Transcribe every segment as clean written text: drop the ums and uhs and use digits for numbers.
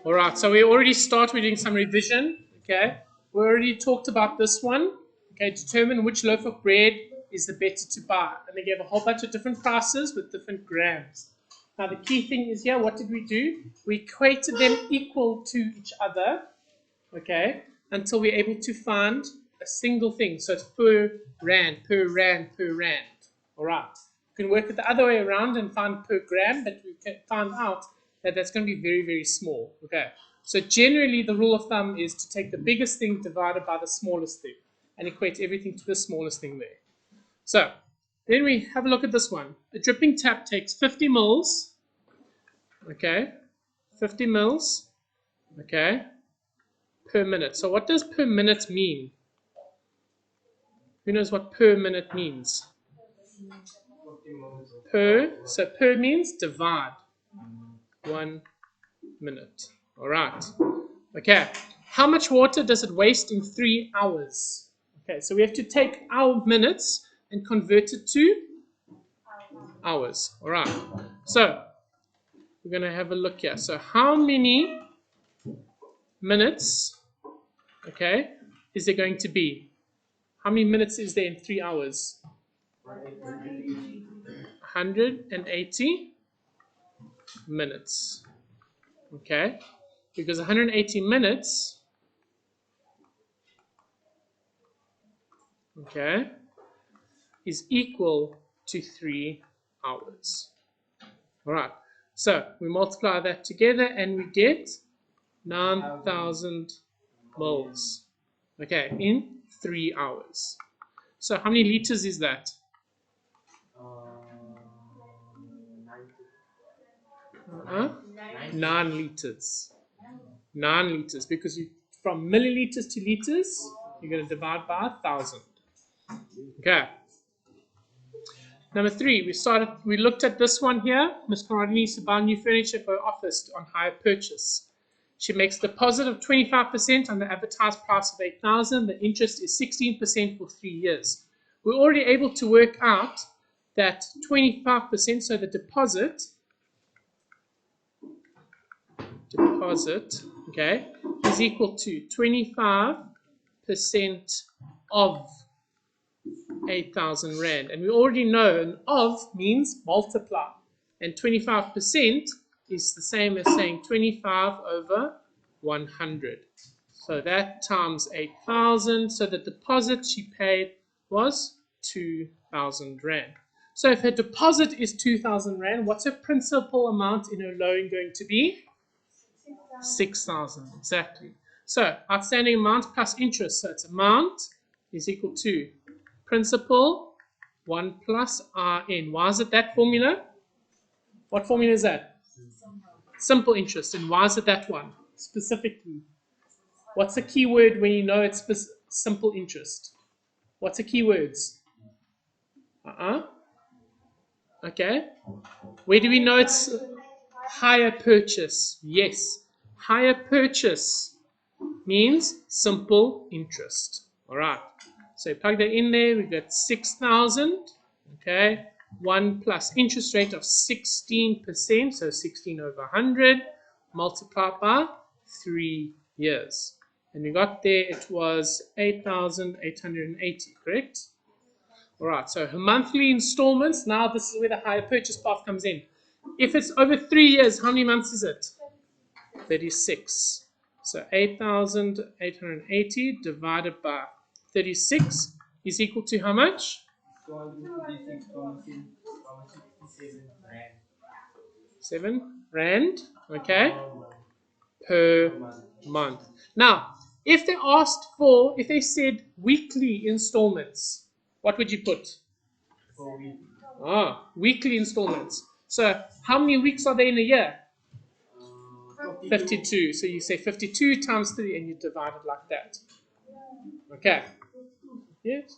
All right, so we already started. We're doing some revision. Okay, we already talked about this one. Okay, determine which loaf of bread is the better to buy, and they gave a whole bunch of different prices with different grams. Now the key thing is here. What did we do? We equated them equal to each other. Okay, until we're able to find a single thing. So it's per rand, per rand, per rand. All right. You can work it the other way around and find per gram, but we can find out that that's going to be very, very small. Okay. So generally, the rule of thumb is to take the biggest thing divided by the smallest thing and equate everything to the smallest thing there. So then we have a look at this one. A dripping tap takes 50 mils. Okay. 50 mils. Okay. Per minute. So what does per minute mean? Who knows what per minute means? Per, so per means divide. 1 minute. All right. Okay. How much water does it waste in 3 hours? Okay, so we have to take our minutes and convert it to hours. All right. So we're going to have a look here. So how many minutes, okay, is there going to be? How many minutes is there in 3 hours? 180 minutes. Okay, because 180 minutes, okay, is equal to 3 hours. All right, so we multiply that together and we get 9,000 moles, okay, in 3 hours. So how many liters is that? 9 liters. 9 liters, because you from milliliters to liters, you're going to divide by 1,000. Okay. Number 3, we looked at this one here. Ms. Conrad needs to buy new furniture for her office on hire purchase. She makes a deposit of 25% on the advertised price of 8,000. The interest is 16% for 3 years. We're already able to work out that 25%, so the deposit, okay, is equal to 25% of 8,000 rand. And we already know an of means multiply. And 25% is the same as saying 25 over 100. So that times 8,000. So the deposit she paid was 2,000 rand. So if her deposit is 2,000 rand, what's her principal amount in her loan going to be? 6,000, exactly. So outstanding amount plus interest. So its amount is equal to principal 1 plus Rn. Why is it that formula? What formula is that? Simple interest. And why is it that one specifically? What's the key word when you know it's simple interest? What's the key words? Okay. Where do we know it's higher purchase? Yes. Higher purchase means simple interest. All right. So plug that in there. We got 6,000. Okay. 1 plus interest rate of 16%. So 16 over 100 multiplied by 3 years. And we got there, it was 8,880, correct? All right. So her monthly installments. Now this is where the higher purchase path comes in. If it's over 3 years, how many months is it? 36. So 8,880 divided by 36 is equal to how much? 7 rand, okay, per month. Now, if they said weekly installments, what would you put? Weekly installments. So how many weeks are there in a year? 52. So you say 52 times 3 and you divide it like that. Okay. Yes?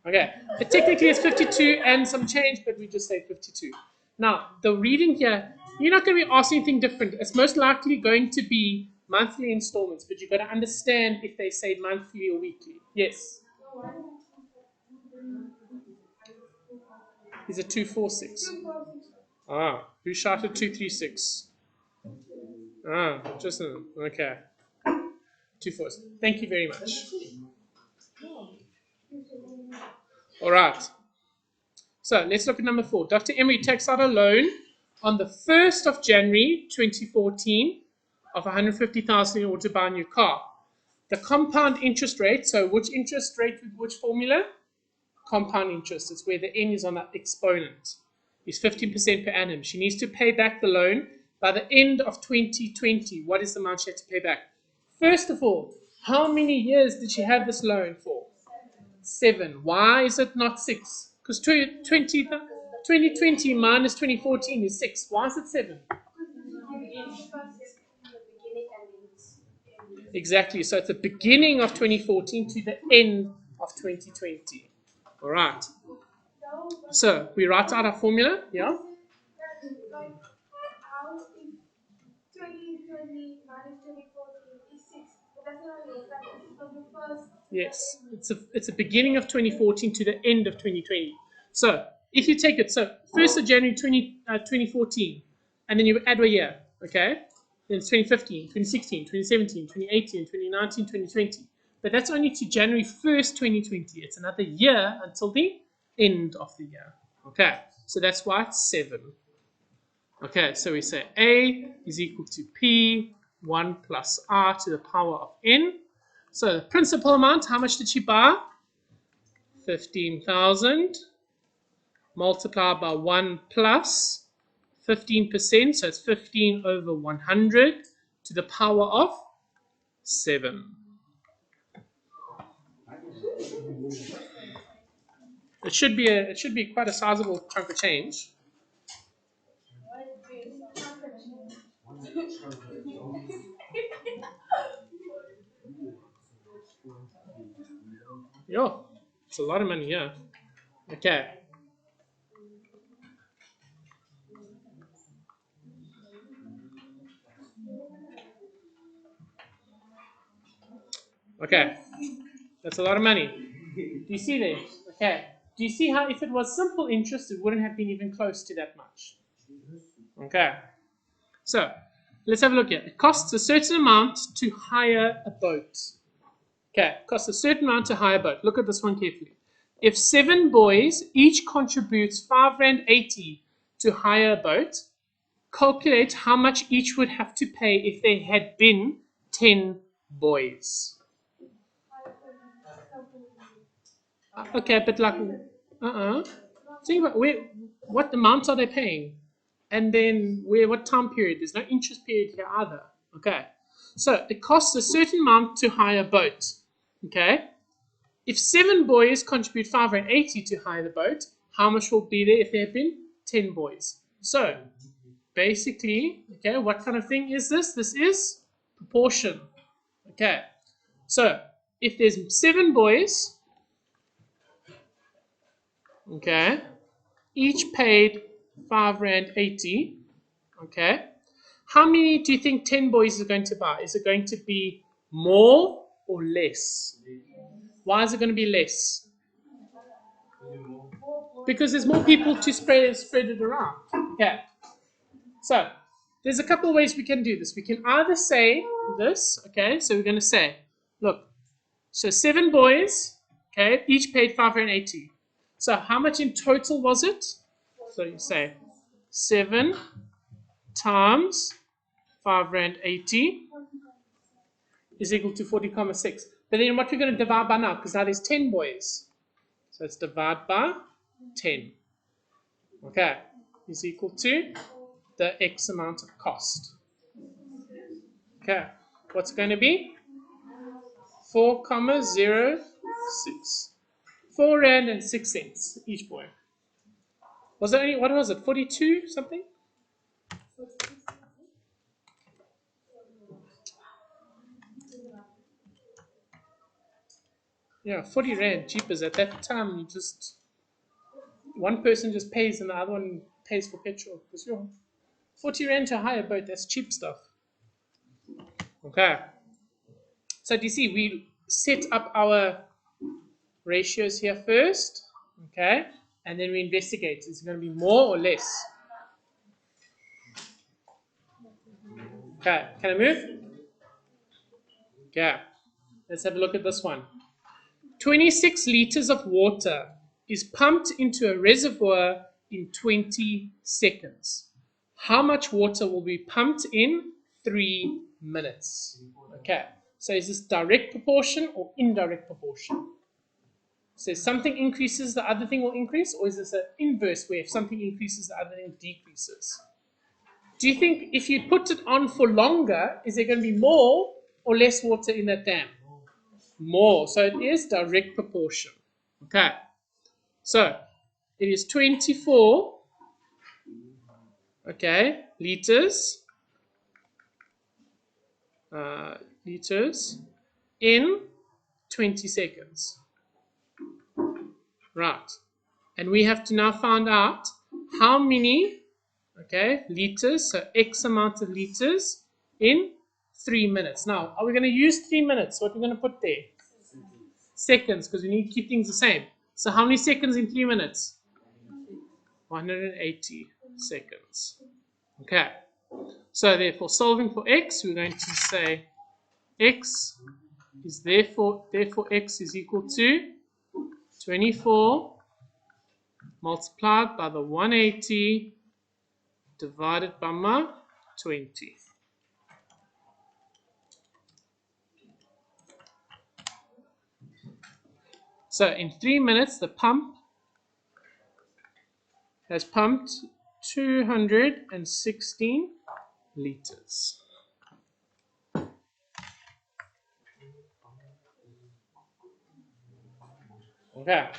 Okay. But technically it's 52 and some change, but we just say 52. Now, the reading here, you're not going to be asking anything different. It's most likely going to be monthly installments, but you've got to understand if they say monthly or weekly. Yes? Is it 246? Who shouted 236? Ah, just okay. 2 fours. Thank you very much. All right. So let's look at number 4. Dr. Emery takes out a loan on the 1st of January 2014 of 150,000 in order to buy a new car. The compound interest rate, so which interest rate with which formula? Compound interest. It's where the n is on that exponent. Is 15% per annum. She needs to pay back the loan by the end of 2020. What is the amount she had to pay back? First of all, how many years did she have this loan for? 7. Why is it not 6? Because 2020 minus 2014 is 6. Why is it 7? Exactly. So it's the beginning of 2014 to the end of 2020. All right. So we write out our formula. Yeah. Yes, it's a beginning of 2014 to the end of 2020. So if you take it, so 1st of January 2014, and then you add a year, okay? Then it's 2015, 2016, 2017, 2018, 2019, 2020. But that's only to January 1st, 2020. It's another year until the end of the year. Okay, so that's why it's 7. Okay, so we say A is equal to P 1 plus R to the power of N. So the principal amount, how much did she buy? 15,000 multiplied by 1 plus 15%, so it's 15 over 100 to the power of 7. It should be quite a sizable chunk of change. Yeah, it's a lot of money, yeah. Okay. Okay. That's a lot of money. Do you see there? Okay. Do you see how if it was simple interest, it wouldn't have been even close to that much? Okay. So let's have a look here. It costs a certain amount to hire a boat. Okay, it costs a certain amount to hire a boat. Look at this one carefully. If 7 boys each contributes 5 Rand 80 to hire a boat, calculate how much each would have to pay if there had been 10 boys. Okay, but like, think about what amount are they paying, and then what time period? There's no interest period here either. Okay, so it costs a certain amount to hire a boat. Okay, if 7 boys contribute 580 to hire the boat, how much will be there if there have been 10 boys? So basically, okay, what kind of thing is this? This is proportion. Okay, so if there's 7 boys, okay, each paid 5 Rand 80, okay, how many do you think 10 boys is going to buy? Is it going to be more or less? Why is it going to be less? Because there's more people to spread it around. Okay, so there's a couple of ways we can do this. We can either say this, okay, so we're going to say, look, so 7 boys, okay, each paid 5 Rand 80. So how much in total was it? So you say 7 times 5 Rand 80 is equal to 40,6. But then what we're going to divide by now, because now there's 10 boys. So it's divide by 10. Okay, is equal to the X amount of cost. Okay, what's going to be? 4,06. 4 Rand and 6 cents each boy. Was there any, what was it, 42 something? Yeah, 40 Rand, cheapers. At that time, you just, one person just pays and the other one pays for petrol. Because you're 40 Rand to hire a boat, that's cheap stuff. Okay. So do you see, we set up our ratios here first, okay, and then we investigate. Is it going to be more or less? Okay, can I move? Okay, let's have a look at this one. 26 liters of water is pumped into a reservoir in 20 seconds. How much water will be pumped in 3 minutes? Okay, so is this direct proportion or indirect proportion? So if something increases, the other thing will increase, or is this an inverse where if something increases, the other thing decreases? Do you think if you put it on for longer, is there going to be more or less water in that dam? More. So it is direct proportion. Okay. So it is 24, okay, liters, liters in 20 seconds. Right. And we have to now find out how many, okay, liters, so X amount of liters in 3 minutes. Now, are we going to use 3 minutes? What are we going to put there? Seconds, because we need to keep things the same. So how many seconds in 3 minutes? 180 seconds. Okay. So therefore, solving for X, we're going to say X is therefore X is equal to 24 multiplied by the 180 divided by my 20. So in 3 minutes, the pump has pumped 216 liters. Okay.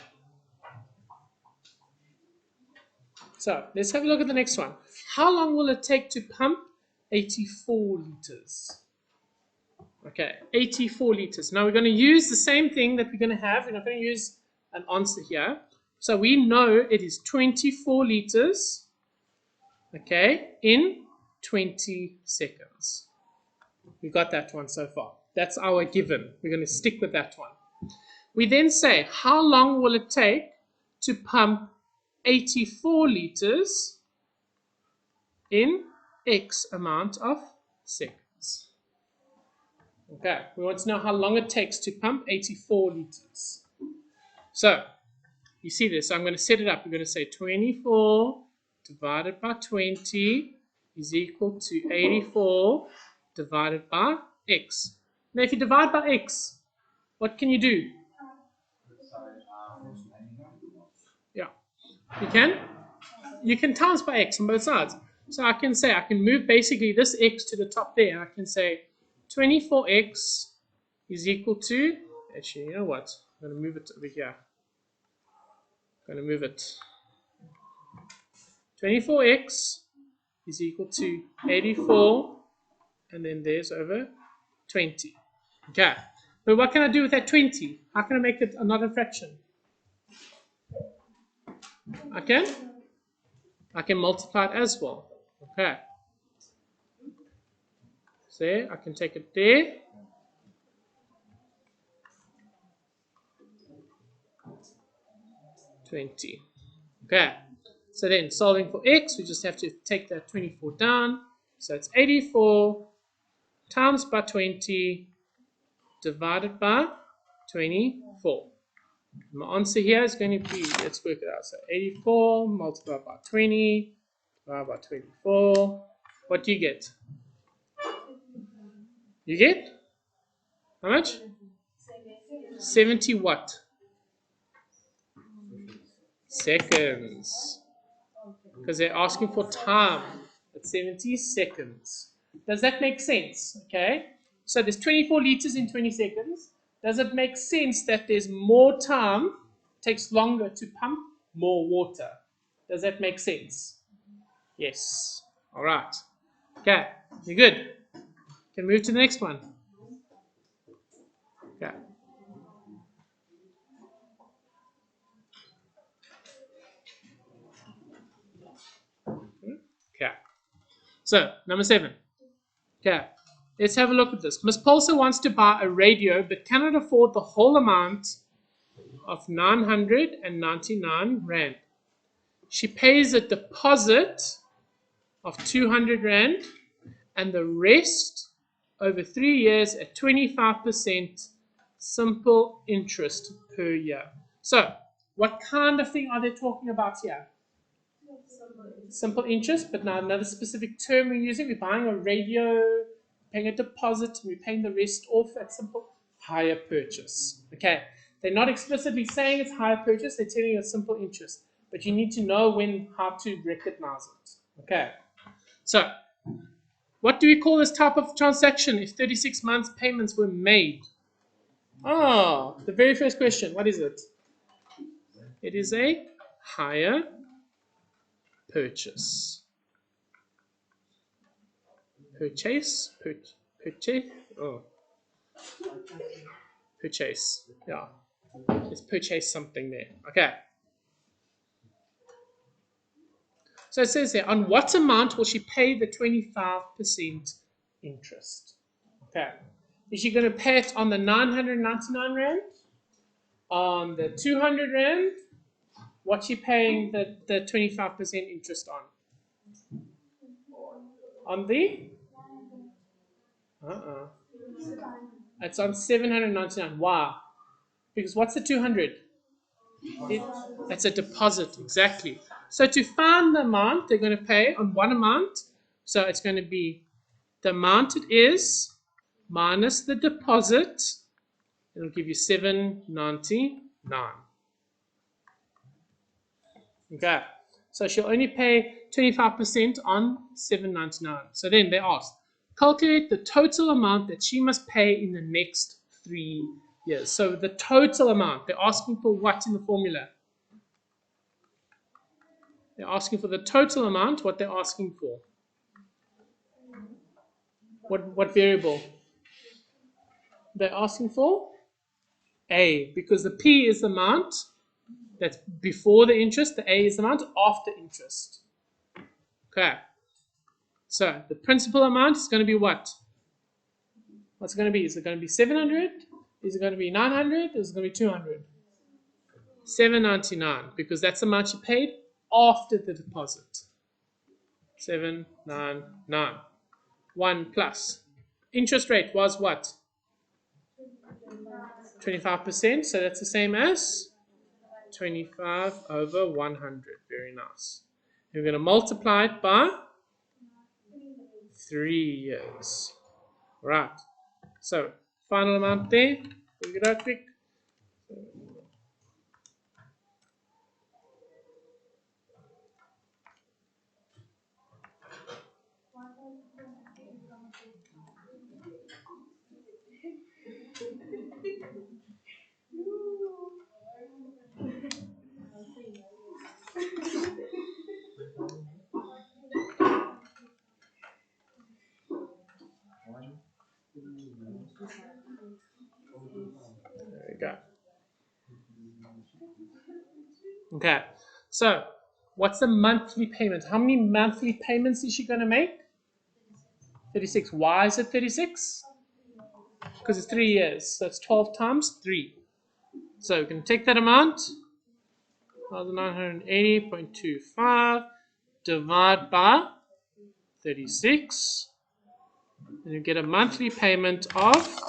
So let's have a look at the next one. How long will it take to pump 84 liters? Okay, 84 liters. Now we're going to use the same thing that we're going to have. We're not going to use an answer here. So we know it is 24 liters, okay, in 20 seconds. We got that one so far. That's our given. We're going to stick with that one. We then say, how long will it take to pump 84 liters in X amount of seconds? Okay, we want to know how long it takes to pump 84 liters. So, you see this, so I'm going to set it up. We're going to say 24 divided by 20 is equal to 84 divided by X. Now, if you divide by X, what can you do? Yeah, you can. You can times by X on both sides. So I can say, I can move basically this X to the top there. I can say 24X is equal to, actually, you know what? I'm going to move it over here. I'm going to move it. 24X is equal to 84, and then there's over 20. Okay. But what can I do with that 20? How can I make it another fraction? I can multiply it as well. Okay. So I can take it there. $20. Okay. So then solving for X, we just have to take that 24 down. So it's 84 times by 20 divided by 24. My answer here is going to be, let's work it out. So 84 multiplied by 20 divided by 24. What do you get? You get? How much? 70 what? Seconds. Because they're asking for time. It's 70 seconds. Does that make sense? Okay. So there's 24 liters in 20 seconds. Does it make sense that there's more time, takes longer to pump more water? Does that make sense? Yes. All right. Okay. You're good. Can move to the next one. Okay. Okay. So, number 7. Okay. Let's have a look at this. Miss Polser wants to buy a radio but cannot afford the whole amount of 999 Rand. She pays a deposit of 200 Rand and the rest over 3 years at 25% simple interest per year. So, what kind of thing are they talking about here? Simple interest, but now another specific term we're using. We're buying a radio, paying a deposit, and we're paying the rest off at simple hire purchase. Okay, they're not explicitly saying it's hire purchase, they're telling you it's simple interest, but you need to know how to recognize it. Okay, so what do we call this type of transaction if 36 months payments were made? Oh, the very first question, what is it? It is a hire purchase. Purchase? Purchase? Oh. Purchase. Yeah. Let's purchase something there. Okay. So it says here, on what amount will she pay the 25% interest? Okay. Is she going to pay it on the 999 Rand? On the 200 Rand? What's she paying the 25% interest on? On the? It's on 799. Why? Because what's the 200? That's a deposit, exactly. So to find the amount they're going to pay on one amount, so it's going to be the amount it is minus the deposit. It'll give you 799. Okay, so she'll only pay 25% on 799. So then they ask, calculate the total amount that she must pay in the next 3 years. So the total amount, they're asking for what in the formula? They're asking for the total amount, what they're asking for. What variable? They're asking for A, because the P is the amount that's before the interest, the A is the amount after interest. Okay. So the principal amount is going to be what? What's it going to be? Is it going to be 700? Is it going to be 900? Is it going to be 200? 799, because that's the amount you paid after the deposit. 799. 1 plus. Interest rate was what? 25%, so that's the same as 25 over 100. Very nice. We're going to multiply it by 3 years. Right. So, final amount there. Figure it out quick. There we go. Okay, so what's the monthly payment? How many monthly payments is she going to make? 36. Why is it 36? Because it's 3 years. So it's 12 times 3. So we can take that amount, 1980.25, divide by 36, and you get a monthly payment of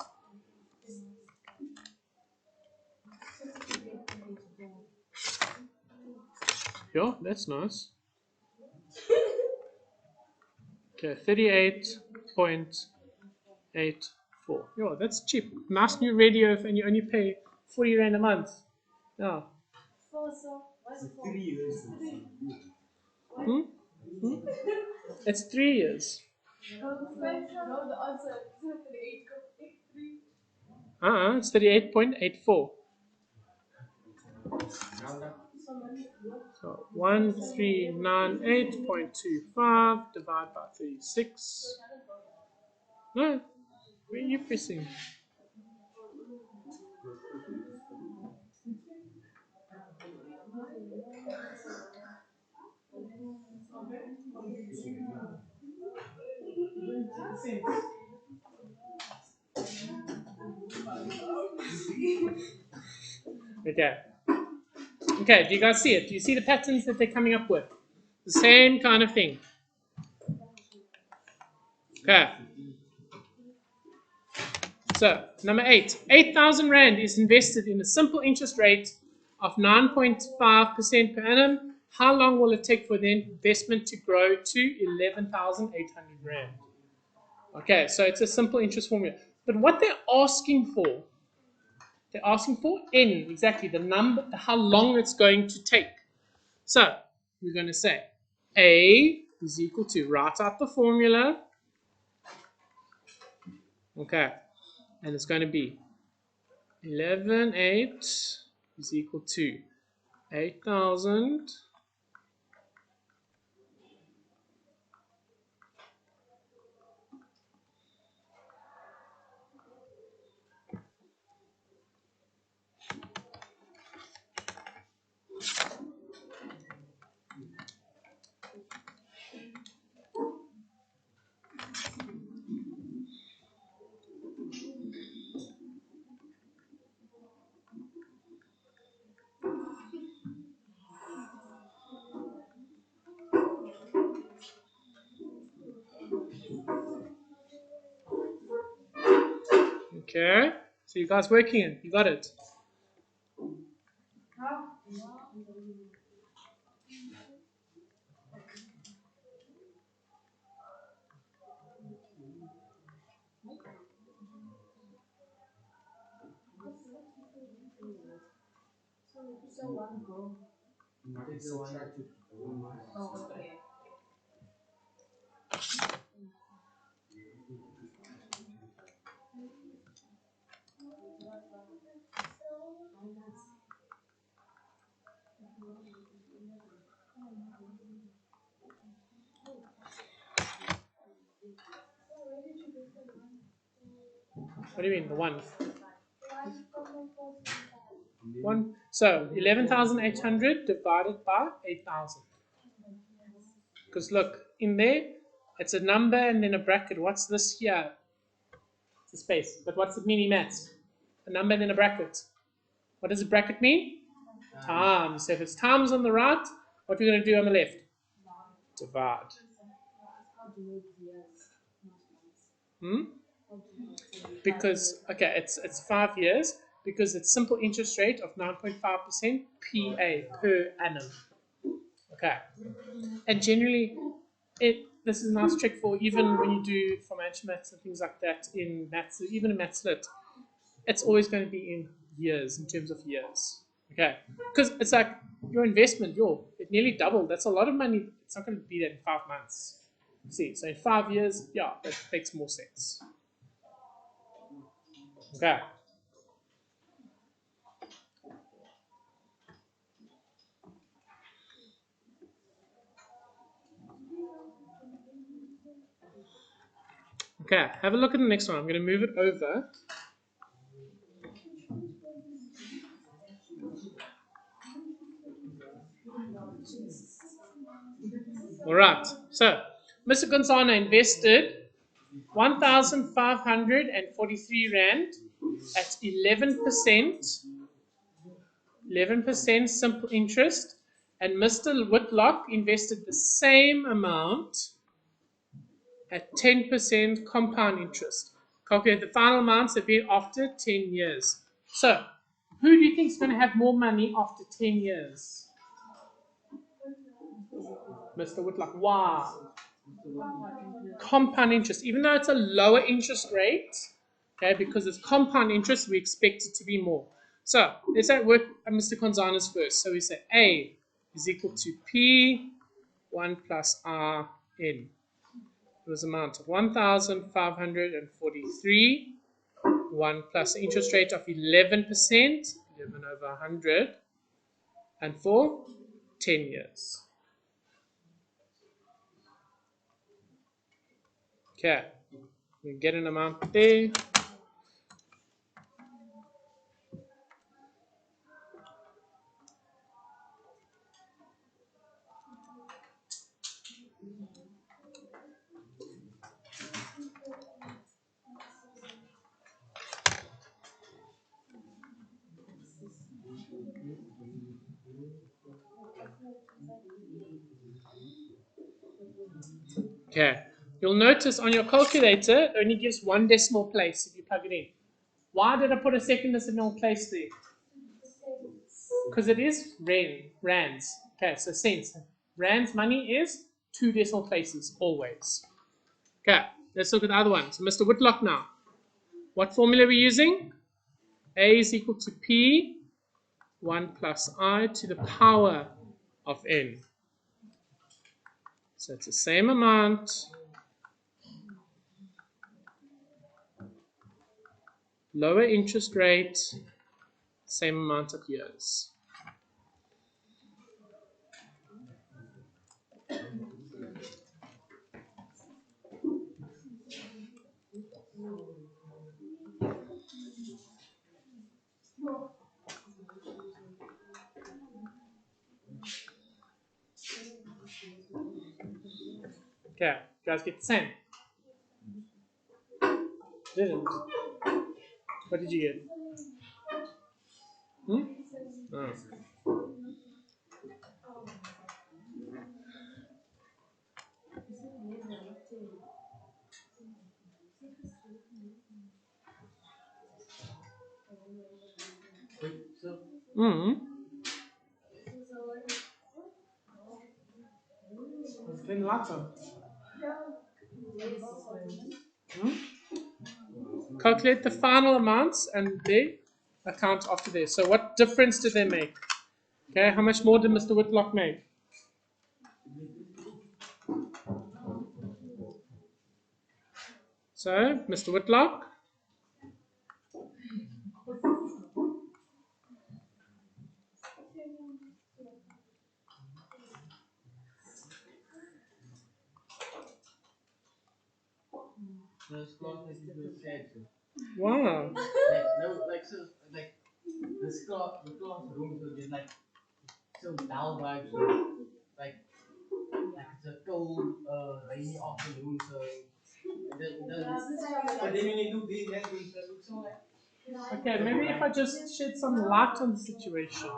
yeah, that's nice. Okay, 38.84. Yeah, that's cheap. Nice new radio, and you only pay 40 Rand a month. Yeah. It's 3 years. It's 38.84. So 1398.25 divided by 36. No, where are you pressing? Okay. Okay, do you guys see it? Do you see the patterns that they're coming up with? The same kind of thing. Okay. So, number 8. 8,000 Rand is invested in a simple interest rate of 9.5% per annum. How long will it take for the investment to grow to 11,800 Rand? Okay, so it's a simple interest formula. But what they're asking for N, exactly the number, how long it's going to take. So, we're going to say A is equal to, write out the formula. Okay, and it's going to be 11,8 is equal to 8,000 . Okay, so you guys working it, you got it. What do you mean, the one? One. So 11,800 divided by 8,000. Because look, in there, it's a number and then a bracket. What's this here? It's a space. But what's it mean in maths? A number and then a bracket. What does a bracket mean? Times. So if it's times on the right, what we're going to do on the left? Divide. Because, okay, it's 5 years because it's simple interest rate of 9.5% PA per annum. Okay. And generally, this is a nice trick for even when you do financial maths and things like that in maths, even in maths lit, it's always going to be in years, in terms of years. Okay. Because it's like your investment, it nearly doubled. That's a lot of money. It's not going to be there in 5 months. See, so in 5 years, yeah, that makes more sense. Okay. Okay, have a look at the next one. I'm going to move it over. All right. So, Mr. Gonzana invested 1,543 Rand at 11%, 11% simple interest, and Mr. Whitlock invested the same amount at 10% compound interest. Calculate the final amounts of it after 10 years. So, who do you think is going to have more money after 10 years? Mr. Whitlock. Wow. Compound interest, even though it's a lower interest rate, okay, because it's compound interest, we expect it to be more. So let's say work Mr. Gonzana's first. So we say A is equal to P1 plus R N. It was amount of 1,543, 1 plus the interest rate of 11%, 11 over 100, and for 10 years. Okay, we get an amount there. Okay, you'll notice on your calculator it only gives one decimal place if you plug it in. Why did I put a second decimal place there? Because it is rands. Okay, so cents. Rands money is 2 decimal places always. Okay, let's look at the other one. So Mr. Whitlock now. What formula are we using? A is equal to P, 1 plus I to the power of N. So it's the same amount. Lower interest rate, same amount of years. Okay, you guys get the same? Didn't. What did you get? Oh. Let's turn the lights on. Calculate the final amounts and the account after this. So what difference did they make? Okay, how much more did Mr. Whitlock make? So, Mr. Whitlock? Wow. This the classroom will get like so dull vibes, like it's a cold, rainy afternoon. So but then when you do this, that looks so like. Okay, maybe if I just shed some light on the situation.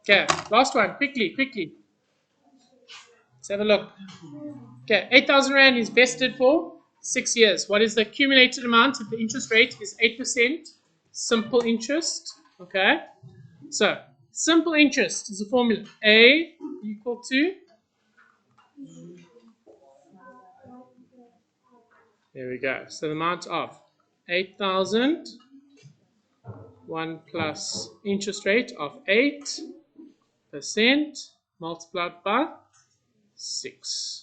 Okay, last one, quickly. Let's have a look. Okay, 8,000 Rand is vested for 6 years. What is the accumulated amount if the interest rate is 8%? Simple interest. Okay, so simple interest is a formula. A equal to, there we go. So the amount of 8,000, 1 plus interest rate of 8% multiplied by 6.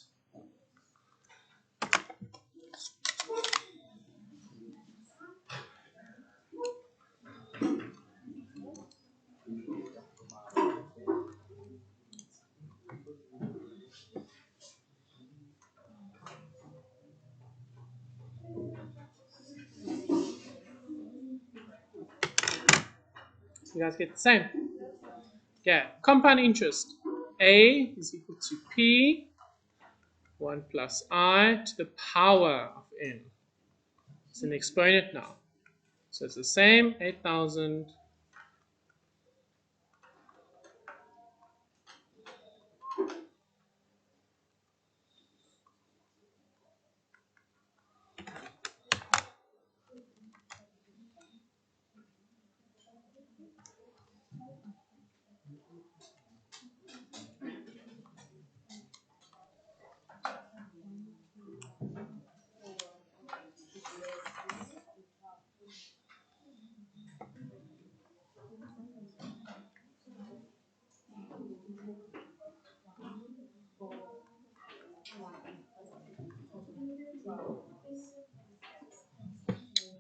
You guys get the same? Okay, compound interest. A is equal to P, 1 plus I to the power of N. It's an exponent now. So it's the same, 8,000.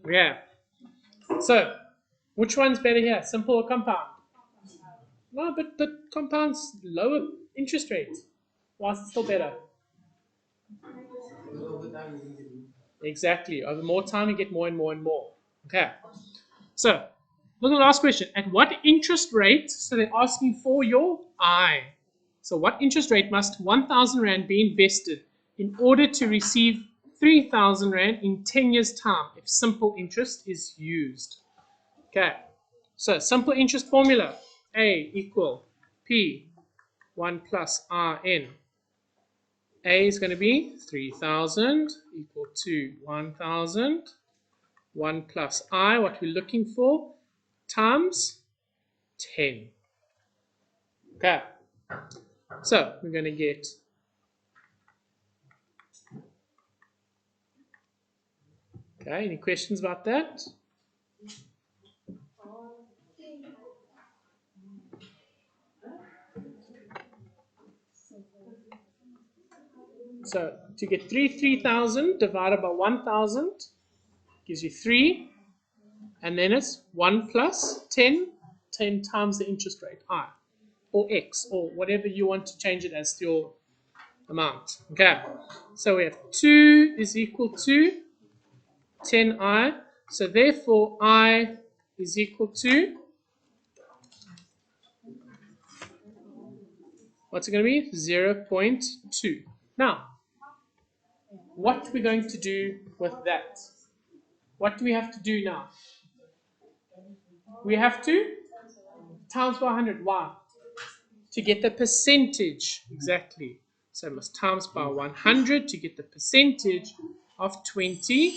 Yeah. So, which one's better here? Simple or compound? No, but compound's lower interest rate. Why is it still better? Over time, you get it. Exactly. Over more time, you get more and more and more. Okay. So, look at the last question. At what interest rate? So they're asking for your I. So what interest rate must 1,000 Rand be invested in order to receive 3,000 Rand in 10 years' time if simple interest is used? Okay. So simple interest formula. A equal P 1 plus Rn. A is going to be 3,000 equal to 1,000. 1 plus I, what we're looking for, times 10. Okay. So we're going to get okay, any questions about that? So to get 3,000 divided by 1,000 gives you 3, and then it's 1 plus 10, 10 times the interest rate, I, or X, or whatever you want to change it as to your amount. Okay, so we have 2 is equal to 10I, so therefore I is equal to, what's it going to be? 0.2. Now, what we're going to do with that? What do we have to do now? We have to times by 100. Why? To get the percentage. Exactly. So we must times by 100 to get the percentage of 20%.